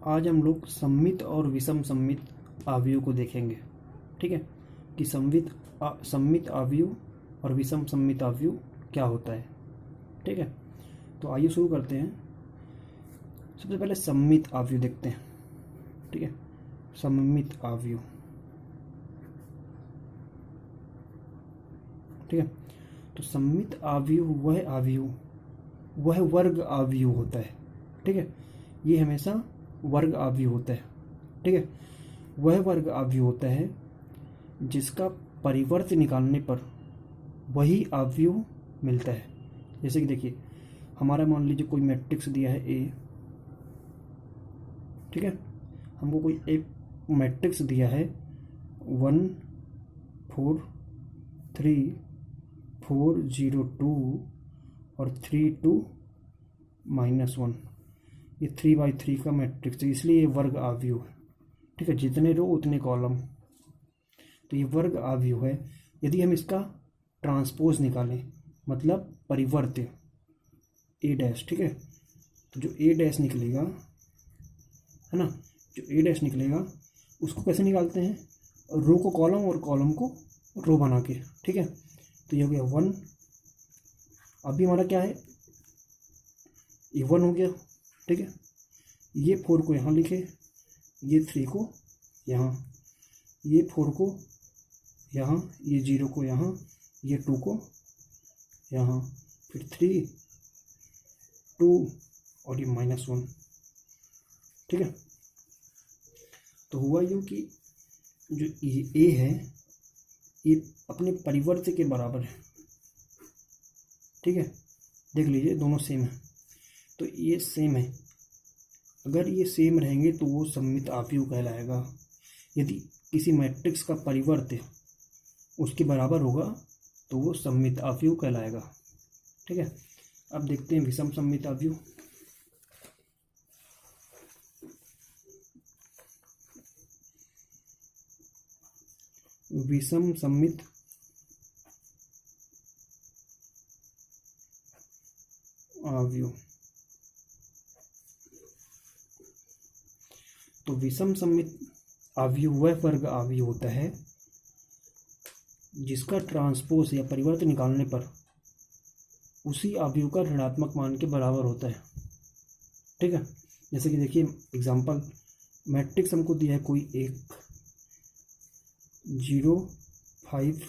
आज हम लोग सममित और विषम सममित अवयव को देखेंगे। ठीक है, कि सममित अवयव और विषम सममित अवयव क्या होता है। ठीक है, तो आइए शुरू करते हैं। सबसे पहले सममित अवयव देखते हैं। ठीक है, सममित अवयव। ठीक है, तो सममित अवयव वह वर्ग अवयव होता है। ठीक है, ये हमेशा वर्ग अवयव होता है। ठीक है, वह वर्ग अवयव होता है जिसका परिवर्त निकालने पर वही अवयव मिलता है। जैसे कि देखिए, हमारा मान लीजिए कोई मैट्रिक्स दिया है ए। ठीक है, हमको कोई एक मैट्रिक्स दिया है 1 4 3 4 0 2 और 3 2 -1। ये 3×3 का मैट्रिक्स है, इसलिए ये वर्ग अवयव है। ठीक है, जितने रो उतने कॉलम, तो ये वर्ग अवयव है। यदि हम इसका ट्रांसपोज निकालें, मतलब परिवर्त ए डैश। ठीक है, तो जो ए डैश निकलेगा, है ना, जो ए डैश निकलेगा उसको कैसे निकालते हैं, रो को कॉलम और कॉलम को रो बना के। ठीक है, तो ये हो गया 1। अभी हमारा क्या है, ये 1 हो गया। ठीक है, ये 4 को यहाँ लिखे, ये 3 को यहाँ, ये 4 को यहाँ, ये 0 को यहाँ, ये 2 को यहाँ, फिर 3 2 और ये -1। ठीक है, तो हुआ यूँ कि जो ये ए है ये अपने परिवर्त के बराबर है। ठीक है, देख लीजिए दोनों सेम है, तो ये सेम है। अगर ये सेम रहेंगे तो वो सममित अवयव कहलाएगा। यदि किसी मैट्रिक्स का परिवर्त उसके बराबर होगा तो वो सममित अवयव कहलाएगा। ठीक है, अब देखते हैं विषम सममित अवयव। विषम सममित अवयव। तो विषम सममित अवयव वह वर्ग अवयव होता है जिसका ट्रांसपोज या परिवर्त निकालने पर उसी अवयव का ऋणात्मक मान के बराबर होता है। ठीक है, जैसे कि देखिए एग्जांपल, मैट्रिक्स हमको दिया है कोई एक 0 5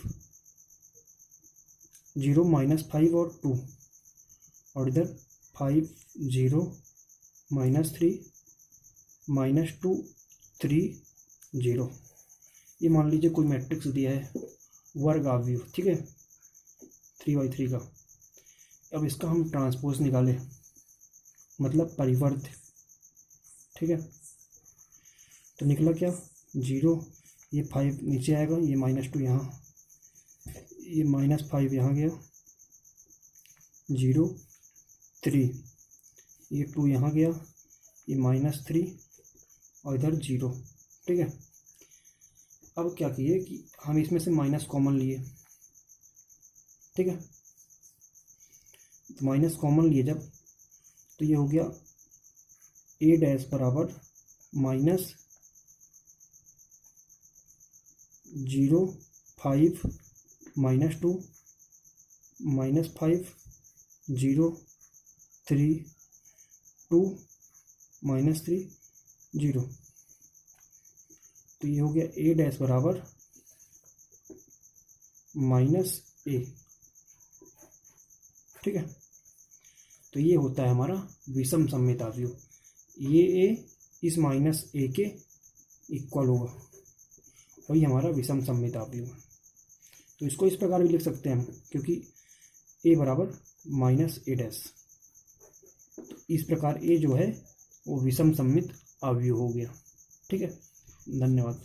0 -5 और 2, और इधर 5 0 -3 -2 3 0। ये मान लीजिए कोई मैट्रिक्स दिया है वर्ग अवयव। ठीक है, 3×3 का। अब इसका हम ट्रांसपोज निकालें, मतलब परिवर्त। ठीक है, तो निकला क्या, 0, ये 5 नीचे आएगा, ये -2 यहाँ, ये -5 यहाँ गया, 0 3, ये 2 यहाँ गया, ये -3 और इधर 0। ठीक है, अब क्या किए कि हम इसमें से माइनस कॉमन लिए। ठीक है, तो माइनस कॉमन लिए जब, तो ये हो गया ए डैश बराबर -0 5 -2 -5 0 3 2 -3 0। तो ये हो गया ए डैश बराबर -a। ठीक है, तो ये होता है हमारा विषम सममित अवयव। ये ए इस -a के इक्वल होगा, वही हमारा विषम सममित अवयव है। तो इसको इस प्रकार भी लिख सकते हैं हम, क्योंकि a बराबर -a डैश। इस प्रकार a जो है वो विषम सममित अवयव हो गया। ठीक है, धन्यवाद।